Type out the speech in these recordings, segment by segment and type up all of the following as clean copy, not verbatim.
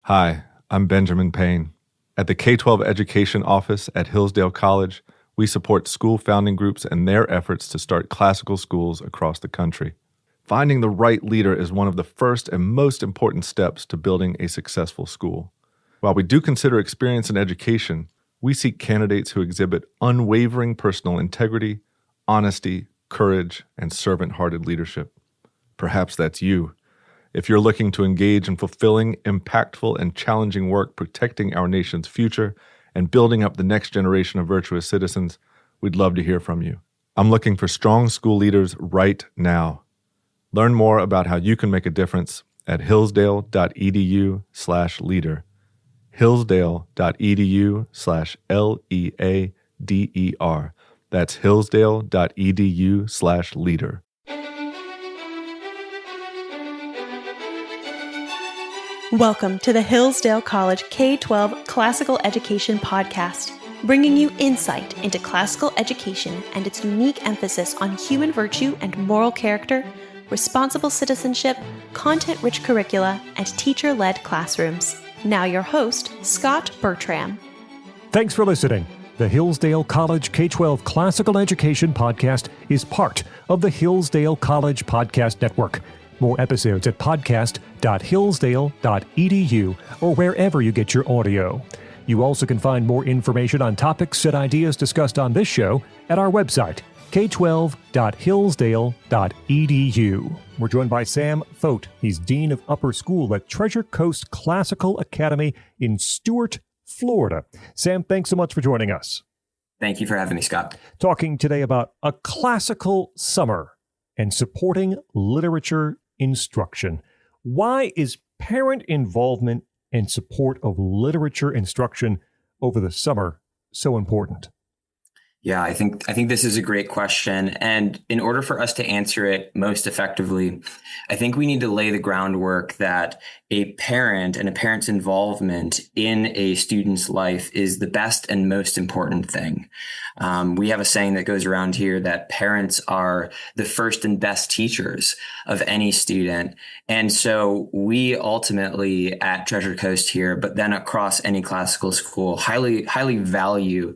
Hi, I'm Benjamin Payne. At the K-12 Education Office at Hillsdale College, we support school founding groups and their efforts to start classical schools across the country. Finding the right leader is one of the first and most important steps to building a successful school. While we do consider experience in education, we seek candidates who exhibit unwavering personal integrity, honesty, courage, and servant-hearted leadership. Perhaps that's you. If you're looking to engage in fulfilling, impactful, and challenging work protecting our nation's future and building up the next generation of virtuous citizens, we'd love to hear from you. I'm looking for strong school leaders right now. Learn more about how you can make a difference at hillsdale.edu/leader. hillsdale.edu/LEADER. That's hillsdale.edu/leader. Welcome to the Hillsdale College K-12 Classical Education Podcast, bringing you insight into classical education and its unique emphasis on human virtue and moral character, responsible citizenship, content-rich curricula, and teacher-led classrooms. Now your host, Scot Bertram. Thanks for listening. The Hillsdale College K-12 Classical Education Podcast is part of the Hillsdale College Podcast Network. More episodes at podcast.hillsdale.edu or wherever you get your audio. You also can find more information on topics and ideas discussed on this show at our website, k12.hillsdale.edu. We're joined by Sam Foat. He's Dean of Upper School at Treasure Coast Classical Academy in Stuart, Florida. Sam, thanks so much for joining us. Thank you for having me, Scott. Talking today about a classical summer and supporting literature instruction. Why is parent involvement and support of literature instruction over the summer so important? Yeah, I think this is a great question. And in order for us to answer it most effectively, I think we need to lay the groundwork that a parent and a parent's involvement in a student's life is the best and most important thing. We have a saying that goes around here that parents are the first and best teachers of any student. And so we ultimately at Treasure Coast here, but then across any classical school, highly value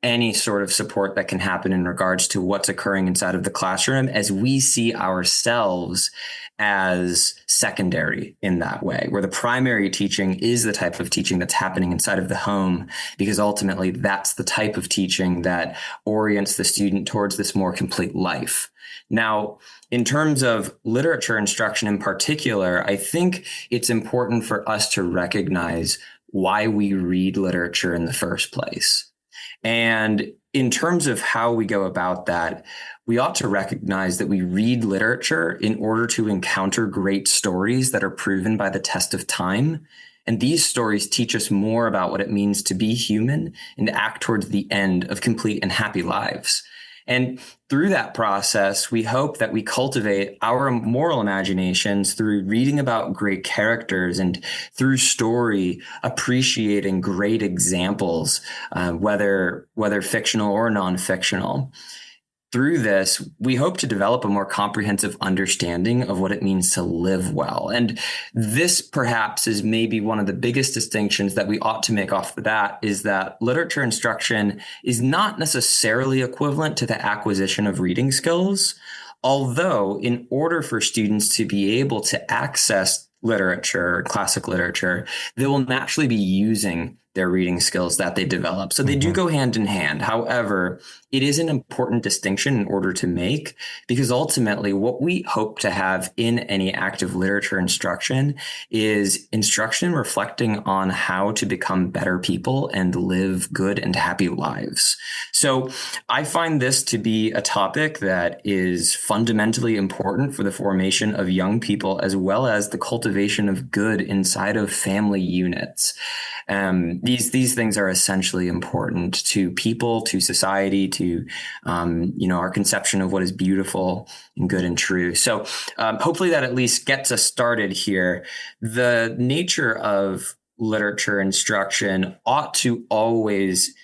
any sort of support that can happen in regards to what's occurring inside of the classroom, as we see ourselves as secondary in that way, where the primary teaching is the type of teaching that's happening inside of the home, because ultimately that's the type of teaching that orients the student towards this more complete life. Now, in terms of literature instruction in particular, I think it's important for us to recognize why we read literature in the first place. And in terms of how we go about that, we ought to recognize that we read literature in order to encounter great stories that are proven by the test of time. And these stories teach us more about what it means to be human and to act towards the end of complete and happy lives. And through that process, we hope that we cultivate our moral imaginations through reading about great characters and through story, appreciating great examples, whether fictional or non-fictional. Through this, we hope to develop a more comprehensive understanding of what it means to live well. And this perhaps is maybe one of the biggest distinctions that we ought to make off the bat, is that literature instruction is not necessarily equivalent to the acquisition of reading skills. Although in order for students to be able to access literature, classic literature, they will naturally be using their reading skills that they develop. So they do go hand in hand. However, it is an important distinction in order to make, because ultimately what we hope to have in any active literature instruction is instruction reflecting on how to become better people and live good and happy lives. So I find this to be a topic that is fundamentally important for the formation of young people, as well as the cultivation of good inside of family units. These things are essentially important to people, to society, to our conception of what is beautiful and good and true. So hopefully that at least gets us started here. The nature of literature instruction ought to always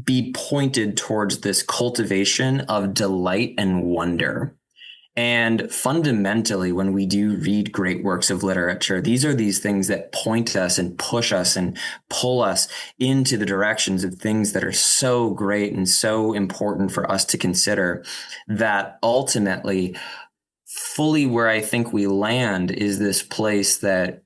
be pointed towards this cultivation of delight and wonder. And fundamentally, when we do read great works of literature, these are these things that point us and push us and pull us into the directions of things that are so great and so important for us to consider, that ultimately, fully where I think we land is this place that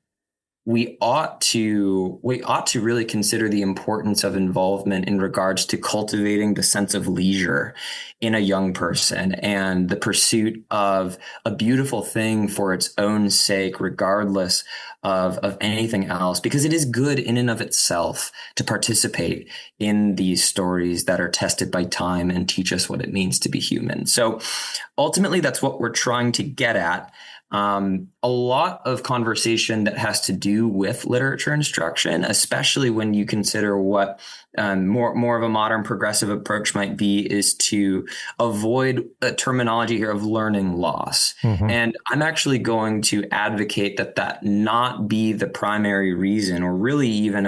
we ought to really consider the importance of involvement in regards to cultivating the sense of leisure in a young person and the pursuit of a beautiful thing for its own sake, regardless of anything else, because it is good in and of itself to participate in these stories that are tested by time and teach us what it means to be human. So ultimately, that's what we're trying to get at. A lot of conversation that has to do with literature instruction, especially when you consider what more of a modern progressive approach might be, is to avoid a terminology here of learning loss. Mm-hmm. And I'm actually going to advocate that not be the primary reason, or really even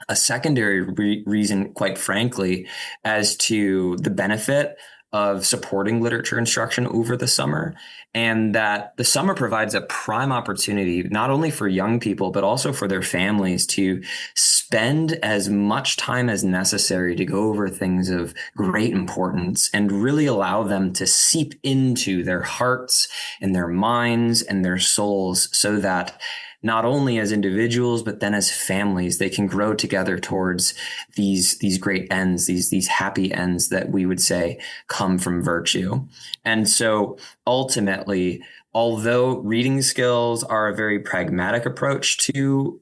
a secondary reason, quite frankly, as to the benefit of supporting literature instruction over the summer, and that the summer provides a prime opportunity, not only for young people, but also for their families, to spend as much time as necessary to go over things of great importance and really allow them to seep into their hearts and their minds and their souls, so that not only as individuals, but then as families, they can grow together towards these great ends, these happy ends that we would say come from virtue. And so ultimately, although reading skills are a very pragmatic approach to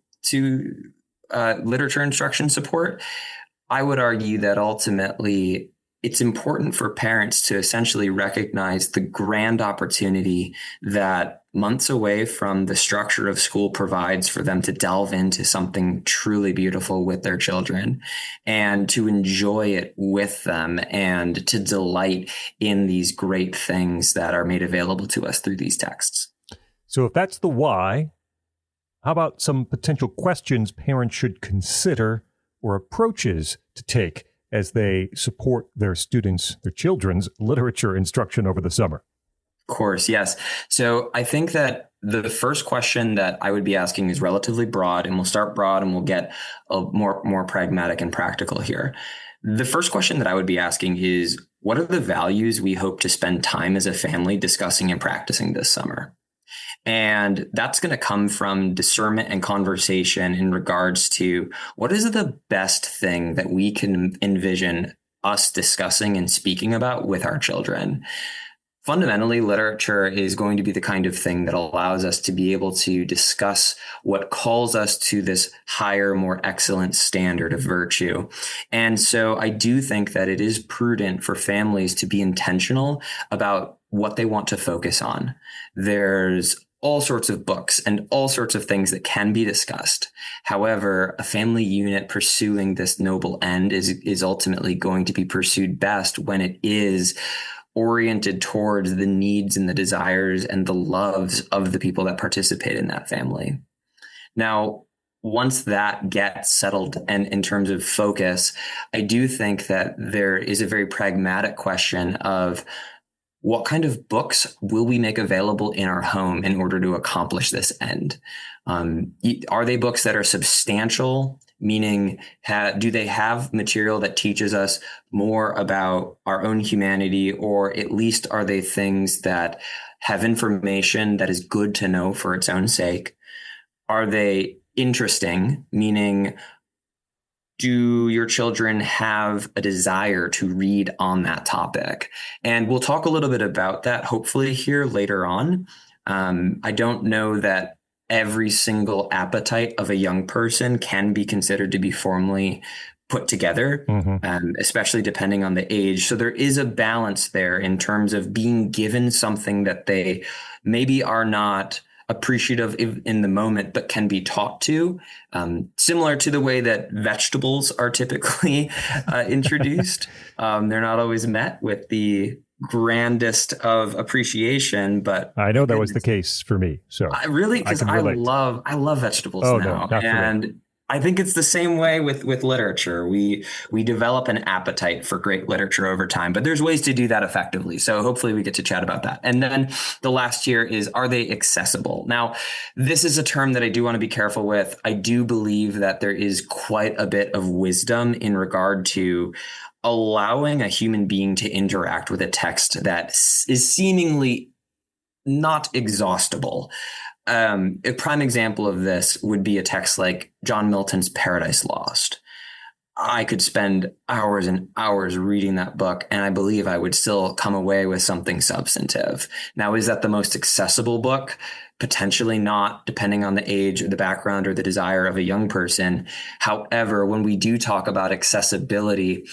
literature instruction support, I would argue that ultimately it's important for parents to essentially recognize the grand opportunity that months away from the structure of school provides for them to delve into something truly beautiful with their children, and to enjoy it with them, and to delight in these great things that are made available to us through these texts. So if that's the why, how about some potential questions parents should consider, or approaches to take as they support their children's literature instruction over the summer? Of course, yes. So I think that the first question that I would be asking is relatively broad, and we'll start broad and we'll get more pragmatic and practical here. The first question that I would be asking is, what are the values we hope to spend time as a family discussing and practicing this summer? And that's going to come from discernment and conversation in regards to what is the best thing that we can envision us discussing and speaking about with our children. Fundamentally, literature is going to be the kind of thing that allows us to be able to discuss what calls us to this higher, more excellent standard of virtue. And so I do think that it is prudent for families to be intentional about what they want to focus on. There's all sorts of books and all sorts of things that can be discussed. However, a family unit pursuing this noble end is ultimately going to be pursued best when it is oriented towards the needs and the desires and the loves of the people that participate in that family. Now, once that gets settled and in terms of focus, I do think that there is a very pragmatic question of what kind of books will we make available in our home in order to accomplish this end? Are they books that are substantial? Meaning, do they have material that teaches us more about our own humanity, or at least are they things that have information that is good to know for its own sake? Are they interesting? Meaning, do your children have a desire to read on that topic? And we'll talk a little bit about that, hopefully, here later on. I don't know that every single appetite of a young person can be considered to be formally put together, especially depending on the age. So there is a balance there in terms of being given something that they maybe are not appreciative in the moment, but can be taught to, similar to the way that vegetables are typically introduced. They're not always met with the grandest of appreciation, but I know that was the case for me. So because I love vegetables now, and I think it's the same way with literature. We develop an appetite for great literature over time, but there's ways to do that effectively. So hopefully we get to chat about that. And then the last year is, are they accessible? Now, this is a term that I do want to be careful with. I do believe that there is quite a bit of wisdom in regard to allowing a human being to interact with a text that is seemingly not exhaustible. A prime example of this would be a text like John Milton's Paradise Lost. I could spend hours and hours reading that book, and I believe I would still come away with something substantive. Now, is that the most accessible book? Potentially not, depending on the age or the background or the desire of a young person. However, when we do talk about accessibility,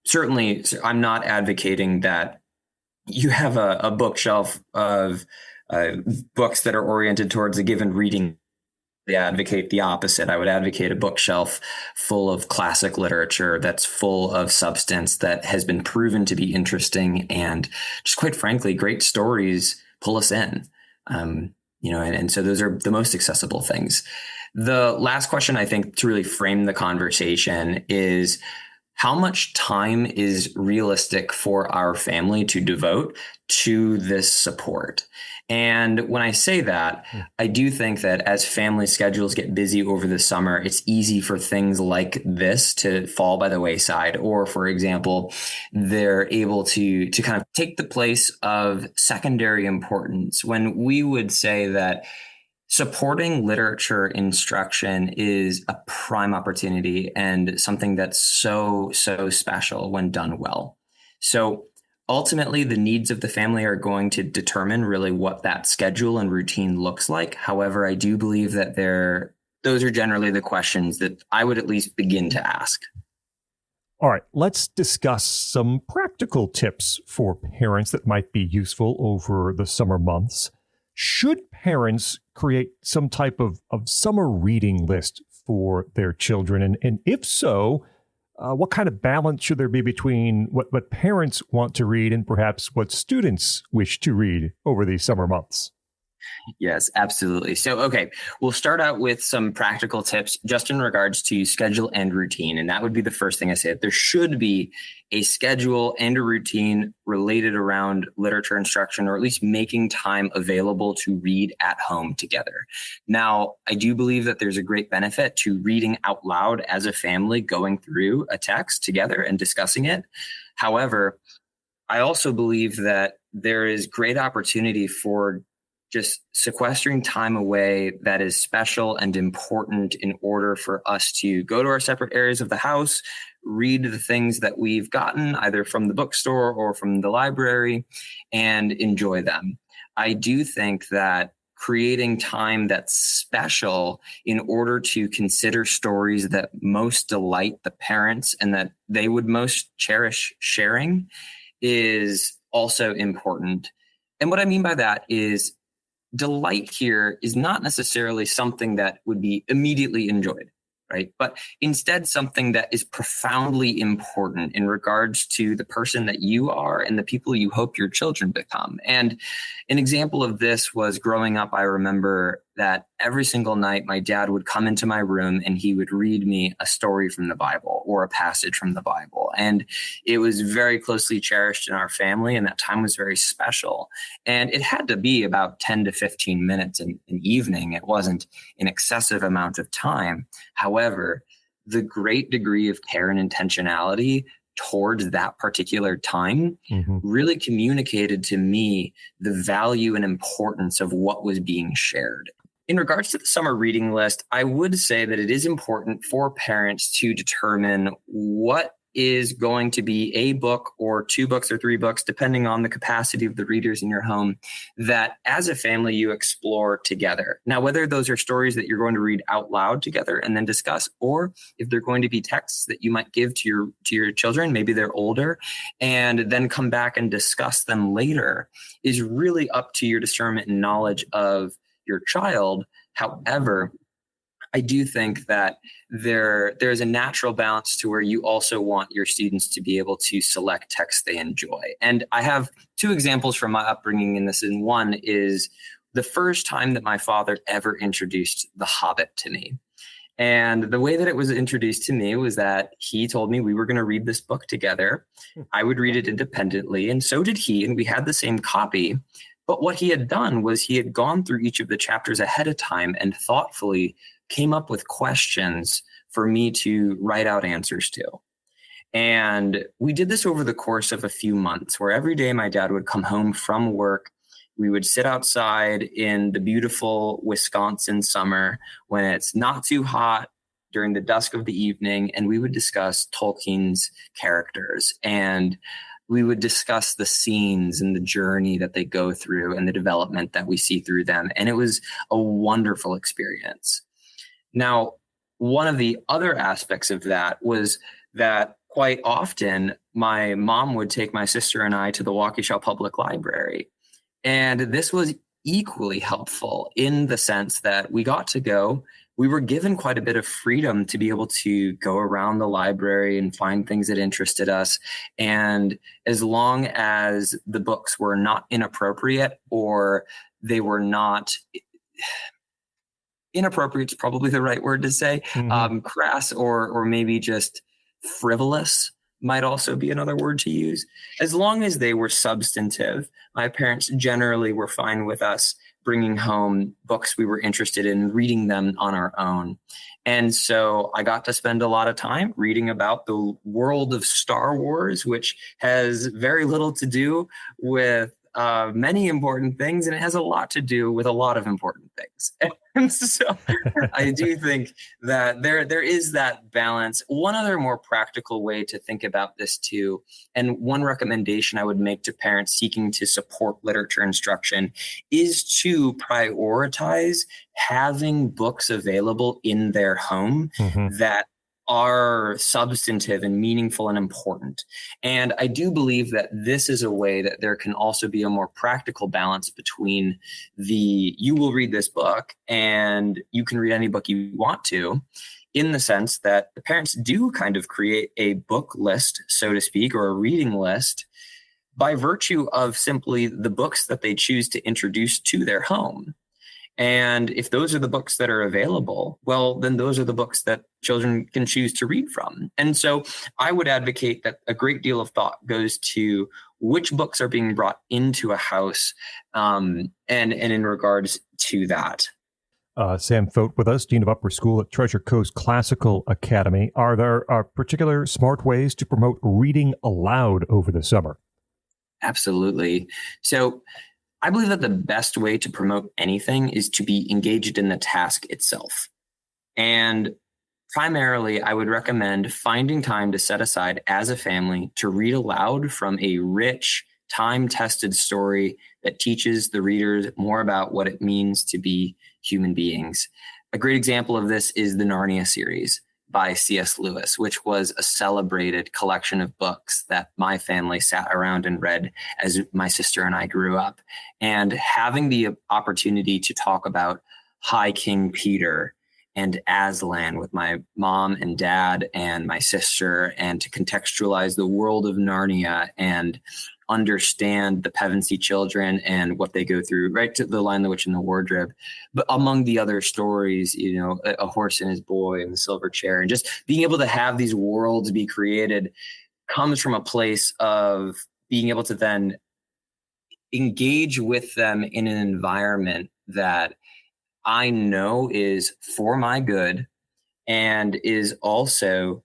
certainly I'm not advocating that you have a bookshelf of books that are oriented towards a given reading. I advocate the opposite. I would advocate a bookshelf full of classic literature that's full of substance that has been proven to be interesting, and just quite frankly, great stories pull us in. And so those are the most accessible things. The last question, I think, to really frame the conversation is, how much time is realistic for our family to devote to this support? And when I say that, I do think that as family schedules get busy over the summer, it's easy for things like this to fall by the wayside. Or, for example, they're able to kind of take the place of secondary importance, when we would say that supporting literature instruction is a prime opportunity and something that's so special when done well. So ultimately, the needs of the family are going to determine really what that schedule and routine looks like. However, I do believe that those are generally the questions that I would at least begin to ask. All right, let's discuss some practical tips for parents that might be useful over the summer months. Should parents create some type of summer reading list for their children? And if so, what kind of balance should there be between what parents want to read and perhaps what students wish to read over these summer months? Yes, absolutely. So, okay, we'll start out with some practical tips just in regards to schedule and routine. And that would be the first thing I said. There should be a schedule and a routine related around literature instruction, or at least making time available to read at home together. Now, I do believe that there's a great benefit to reading out loud as a family, going through a text together and discussing it. However, I also believe that there is great opportunity for just sequestering time away that is special and important in order for us to go to our separate areas of the house, read the things that we've gotten either from the bookstore or from the library, and enjoy them. I do think that creating time that's special in order to consider stories that most delight the parents and that they would most cherish sharing is also important. And what I mean by that is, delight here is not necessarily something that would be immediately enjoyed, right? But instead something that is profoundly important in regards to the person that you are and the people you hope your children become. And an example of this was growing up. I remember that every single night my dad would come into my room and he would read me a story from the Bible or a passage from the Bible. And it was very closely cherished in our family, and that time was very special. And it had to be about 10 to 15 minutes an evening. It wasn't an excessive amount of time. However, the great degree of care and intentionality towards that particular time really communicated to me the value and importance of what was being shared. In regards to the summer reading list, I would say that it is important for parents to determine what is going to be a book or two books or three books, depending on the capacity of the readers in your home, that as a family you explore together. Now, whether those are stories that you're going to read out loud together and then discuss, or if they're going to be texts that you might give to your children, maybe they're older, and then come back and discuss them later, is really up to your discernment and knowledge of your child. However, I do think that there's a natural balance to where you also want your students to be able to select texts they enjoy. And I have two examples from my upbringing in this. And one is the first time that my father ever introduced The Hobbit to me. And the way that it was introduced to me was that he told me we were going to read this book together. I would read it independently, and so did he, and we had the same copy. But what he had done was he had gone through each of the chapters ahead of time and thoughtfully came up with questions for me to write out answers to. And we did this over the course of a few months, where every day my dad would come home from work. We would sit outside in the beautiful Wisconsin summer when it's not too hot during the dusk of the evening, and we would discuss Tolkien's characters, and we would discuss the scenes and the journey that they go through and the development that we see through them. And it was a wonderful experience. Now, one of the other aspects of that was that quite often my mom would take my sister and I to the Waukesha Public Library. And this was equally helpful in the sense that we got to go. We were given quite a bit of freedom to be able to go around the library and find things that interested us. And as long as the books were not inappropriate, or they were not inappropriate is probably the right word to say, crass or maybe just frivolous might also be another word to use. As long as they were substantive, my parents generally were fine with us bringing home books we were interested in, reading them on our own. And so I got to spend a lot of time reading about the world of Star Wars, which has very little to do with many important things, and it has a lot to do with a lot of important things. And so I do think that there is that balance. One other more practical way to think about this too, and one recommendation I would make to parents seeking to support literature instruction, is to prioritize having books available in their home that are substantive and meaningful and important. And I do believe that this is a way that there can also be a more practical balance between you will read this book and you can read any book you want to, in the sense that the parents do kind of create a book list, so to speak, or a reading list by virtue of simply the books that they choose to introduce to their home. And if those are the books that are available, well, then those are the books that children can choose to read from. And so I would advocate that a great deal of thought goes to which books are being brought into a house, and in regards to that. Sam Foat with us, Dean of Upper School at Treasure Coast Classical Academy. Are there particular smart ways to promote reading aloud over the summer? Absolutely. So I believe that the best way to promote anything is to be engaged in the task itself. And primarily, I would recommend finding time to set aside as a family to read aloud from a rich, time-tested story that teaches the readers more about what it means to be human beings. A great example of this is the Narnia series by C.S. Lewis, which was a celebrated collection of books that my family sat around and read as my sister and I grew up. And having the opportunity to talk about High King Peter and Aslan with my mom and dad and my sister, and to contextualize the world of Narnia and understand the Pevensey children and what they go through, right to the Lion, the Witch, and the Wardrobe. But among the other stories, A Horse and His Boy and the Silver Chair, and just being able to have these worlds be created comes from a place of being able to then engage with them in an environment that I know is for my good and is also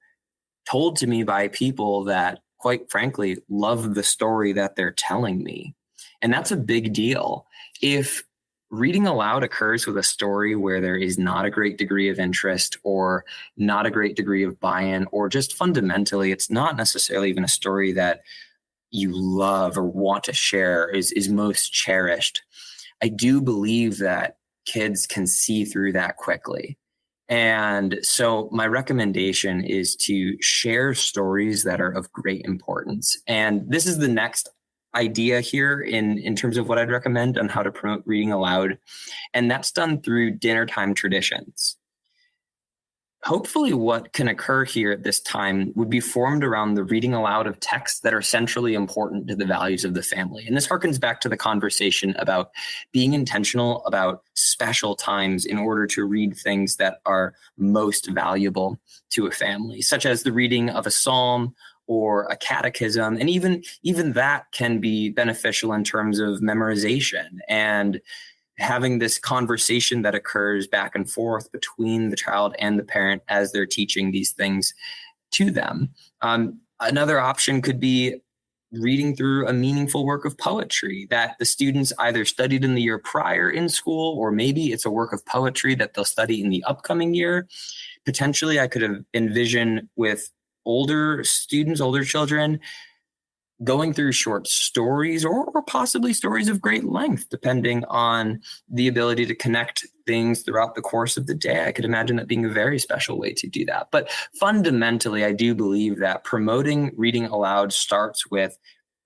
told to me by people that, quite frankly, love the story that they're telling me. And that's a big deal. If reading aloud occurs with a story where there is not a great degree of interest or not a great degree of buy-in, or just fundamentally, it's not necessarily even a story that you love or want to share, is most cherished, I do believe that kids can see through that quickly. And so my recommendation is to share stories that are of great importance. And this is the next idea here in terms of what I'd recommend on how to promote reading aloud. And that's done through dinner time traditions. Hopefully what can occur here at this time would be formed around the reading aloud of texts that are centrally important to the values of the family. And this harkens back to the conversation about being intentional about special times in order to read things that are most valuable to a family, such as the reading of a psalm or a catechism. And even that can be beneficial in terms of memorization and having this conversation that occurs back and forth between the child and the parent as they're teaching these things to them. Another option could be reading through a meaningful work of poetry that the students either studied in the year prior in school, or maybe it's a work of poetry that they'll study in the upcoming year. Potentially, I could envision with older students, older children, going through short stories or possibly stories of great length, depending on the ability to connect things throughout the course of the day. I could imagine that being a very special way to do that. But fundamentally, I do believe that promoting reading aloud starts with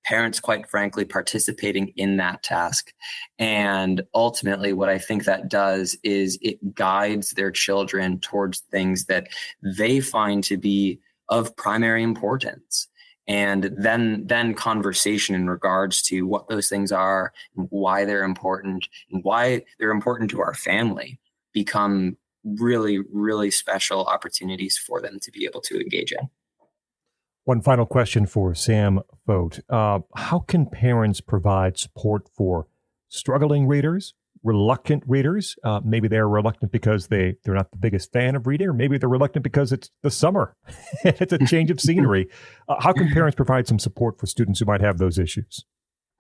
parents, quite frankly, participating in that task. And ultimately, what I think that does is it guides their children towards things that they find to be of primary importance. And then conversation in regards to what those things are, and why they're important, and why they're important to our family become really, really special opportunities for them to be able to engage in. One final question for Sam Foat. How can parents provide support for struggling readers, reluctant readers? Maybe they're reluctant because they're not the biggest fan of reading, or maybe they're reluctant because it's the summer and it's a change of scenery. How can parents provide some support for students who might have those issues?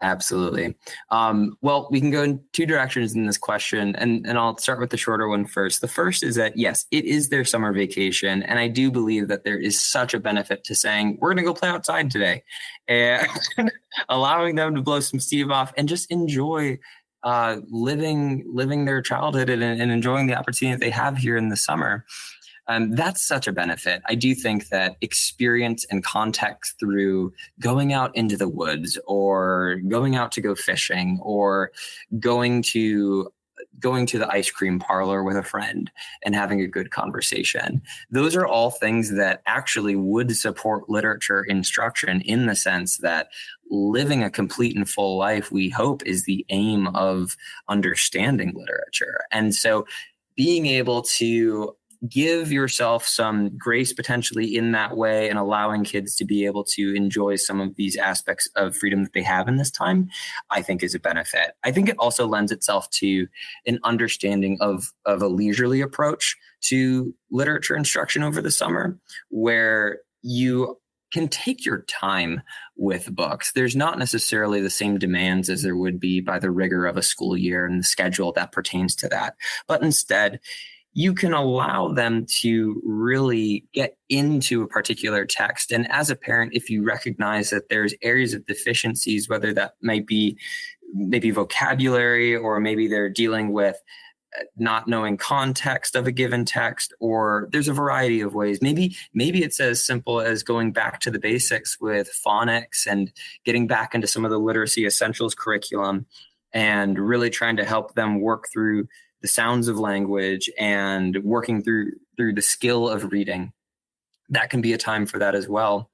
Absolutely. Well, we can go in two directions in this question, and I'll start with the shorter one first. The first is that, yes, it is their summer vacation, and I do believe that there is such a benefit to saying, we're going to go play outside today, and allowing them to blow some steam off and just enjoy living their childhood and enjoying the opportunity that they have here in the summer. That's such a benefit. I do think that experience and context through going out into the woods, or going out to go fishing, or going to the ice cream parlor with a friend and having a good conversation. Those are all things that actually would support literature instruction, in the sense that living a complete and full life, we hope, is the aim of understanding literature. And so being able to give yourself some grace potentially in that way, and allowing kids to be able to enjoy some of these aspects of freedom that they have in this time, I think is a benefit. I think it also lends itself to an understanding of a leisurely approach to literature instruction over the summer, where you can take your time with books. There's not necessarily the same demands as there would be by the rigor of a school year and the schedule that pertains to that. But instead, you can allow them to really get into a particular text. And as a parent, if you recognize that there's areas of deficiencies, whether that might be maybe vocabulary, or maybe they're dealing with not knowing context of a given text, or there's a variety of ways. Maybe it's as simple as going back to the basics with phonics and getting back into some of the literacy essentials curriculum, and really trying to help them work through the sounds of language and working through the skill of reading. That can be a time for that as well.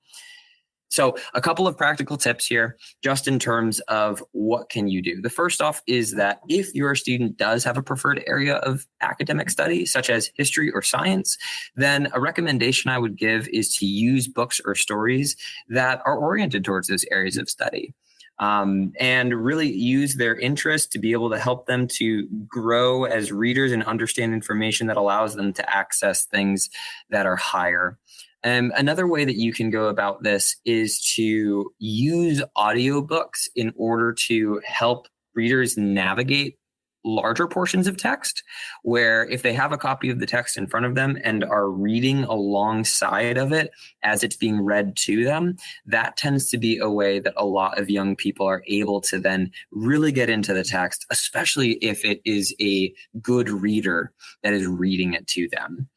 So a couple of practical tips here, just in terms of what can you do. The first off is that if your student does have a preferred area of academic study, such as history or science, then a recommendation I would give is to use books or stories that are oriented towards those areas of study. And really use their interest to be able to help them to grow as readers and understand information that allows them to access things that are higher. Another way that you can go about this is to use audiobooks in order to help readers navigate larger portions of text, where if they have a copy of the text in front of them and are reading alongside of it as it's being read to them, that tends to be a way that a lot of young people are able to then really get into the text, especially if it is a good reader that is reading it to them.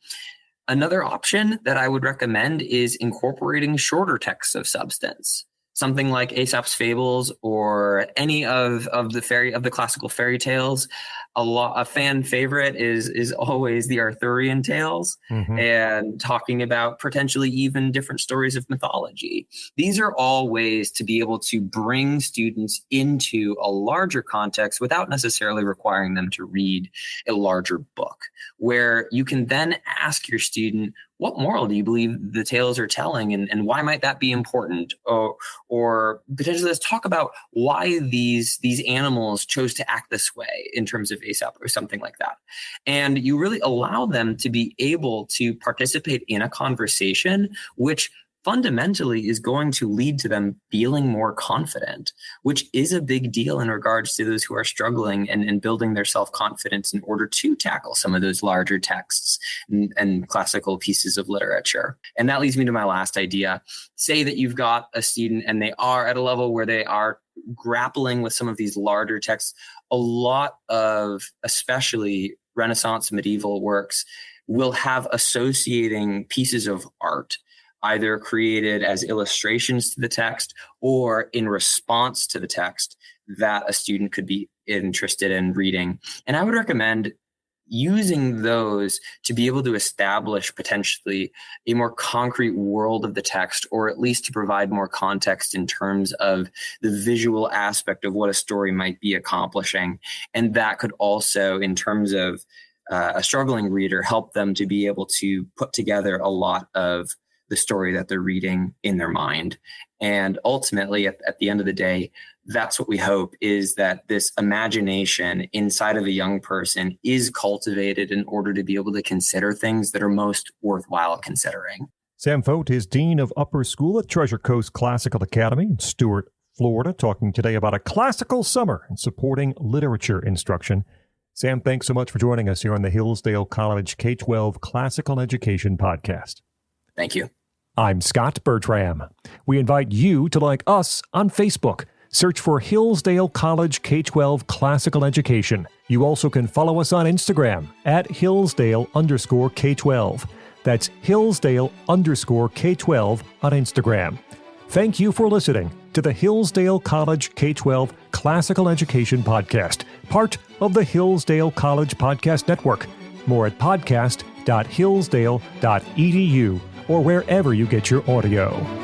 Another option that I would recommend is incorporating shorter texts of substance. something like Aesop's Fables or any of the classical fairy tales. A fan favorite is always the Arthurian tales, and talking about potentially even different stories of mythology. These are all ways to be able to bring students into a larger context without necessarily requiring them to read a larger book, where you can then ask your student, what moral do you believe the tales are telling, and why might that be important? Or potentially let's talk about why these animals chose to act this way in terms of Aesop or something like that. And you really allow them to be able to participate in a conversation, which fundamentally is going to lead to them feeling more confident, which is a big deal in regards to those who are struggling and building their self-confidence in order to tackle some of those larger texts and classical pieces of literature. And that leads me to my last idea. Say that you've got a student and they are at a level where they are grappling with some of these larger texts. A lot of, especially Renaissance medieval works, will have associating pieces of art, either created as illustrations to the text or in response to the text that a student could be interested in reading. And I would recommend using those to be able to establish potentially a more concrete world of the text, or at least to provide more context in terms of the visual aspect of what a story might be accomplishing. And that could also, in terms of a struggling reader, help them to be able to put together a lot of the story that they're reading in their mind. And ultimately, at the end of the day, that's what we hope, is that this imagination inside of a young person is cultivated in order to be able to consider things that are most worthwhile considering. Sam Foat is Dean of Upper School at Treasure Coast Classical Academy in Stuart, Florida, talking today about a classical summer and supporting literature instruction. Sam, thanks so much for joining us here on the Hillsdale College K-12 Classical Education Podcast. Thank you. I'm Scot Bertram. We invite you to like us on Facebook. Search for Hillsdale College K-12 Classical Education. You also can follow us on Instagram at Hillsdale_K-12. That's Hillsdale_K-12 on Instagram. Thank you for listening to the Hillsdale College K-12 Classical Education Podcast, part of the Hillsdale College Podcast Network. More at podcast.hillsdale.edu or wherever you get your audio.